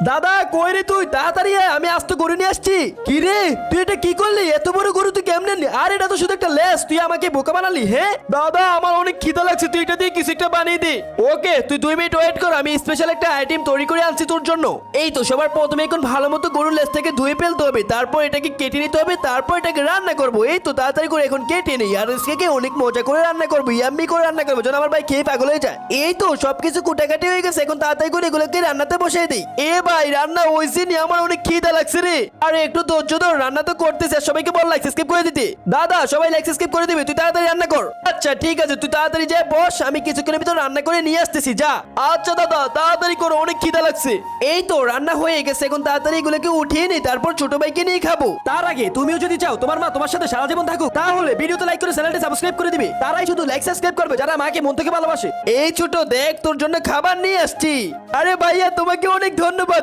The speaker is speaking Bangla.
দাদা কই রে তুই? তাড়াতাড়ি আয়, আমি আস্ত গরু নিয়ে আসছি। কি রে তুই এটা কি করলি? এত বড় গরু তুই কেমনে নিলি? আর এটা তো শুধু একটা লেস, তুই আমাকে বোকা বানালি। হ্যাঁ দাদা আমার অনেক খিদা লাগছে, তুই এটা দিয়ে কিছু একটা বানিয়ে দে। ওকে তুই 2 মিনিট ওয়েট কর, আমি স্পেশাল একটা আইটেম তৈরি করে আনছি তোর জন্য। এই তো সবার প্রথমে এখন ভালো মতো গরুর লেস থেকে ধুয়ে ফেলতে হবে, তারপর এটাকে কেটে নিতে হবে, তারপর এটাকে রান্না করবো। এই তো তাড়াতাড়ি করে এখন কেটে নেই, আর আজকে অনেক মজা করে রান্না করবো, ইয়াম্মি করে রান্না করবো যেন আমার ভাই খেয়ে পাগল হয়ে যায়। এই তো সবকিছু কুটাকাটি হয়ে গেছে, এখন তাড়াতাড়ি করে এগুলোকে রান্নাতে বসিয়ে দিই। এ ভাই রান্না হয়েছে নি? আমার অনেক খিদা লাগছে রে। আরে একটু ধৈর্য ধর, রান্না তো করতেছে। সবাইকে বল লাইক সাবস্ক্রাইব করে দিতে। দাদা সবাই লাইক সাবস্ক্রাইব করে দিবে, তুই তাড়াতাড়ি রান্না কর। আচ্ছা ঠিক আছে, তুই তাড়াতাড়ি যা বস, আমি কিছুক্ষণের ভিতর রান্না করে নিয়ে আসতেছি, যা। আচ্ছা দাদা তাড়াতাড়ি করো, অনেক খিদা লাগছে। এই তো রান্না হয়ে গেছে, এখন তাড়াতাড়ি এগুলোকে উঠিয়ে নি, তারপর ছোট ভাইকে নিয়ে খাবো। তার আগে তুমিও যদি চাও তোমার মা তোমার সাথে সারা জীবন থাকুক, তাহলে ভিডিওতে লাইক করে চ্যানেলটি সাবস্ক্রাইব করে দিবে। তারাই শুধু লাইক সাবস্ক্রাইব করবে যারা মাকে মন থেকে ভালোবাসে। এই ছোট দেখ তোর জন্য খাবার নিয়ে আসছি। আরে ভাইয়া তোমাকে অনেক ধন্যবাদ।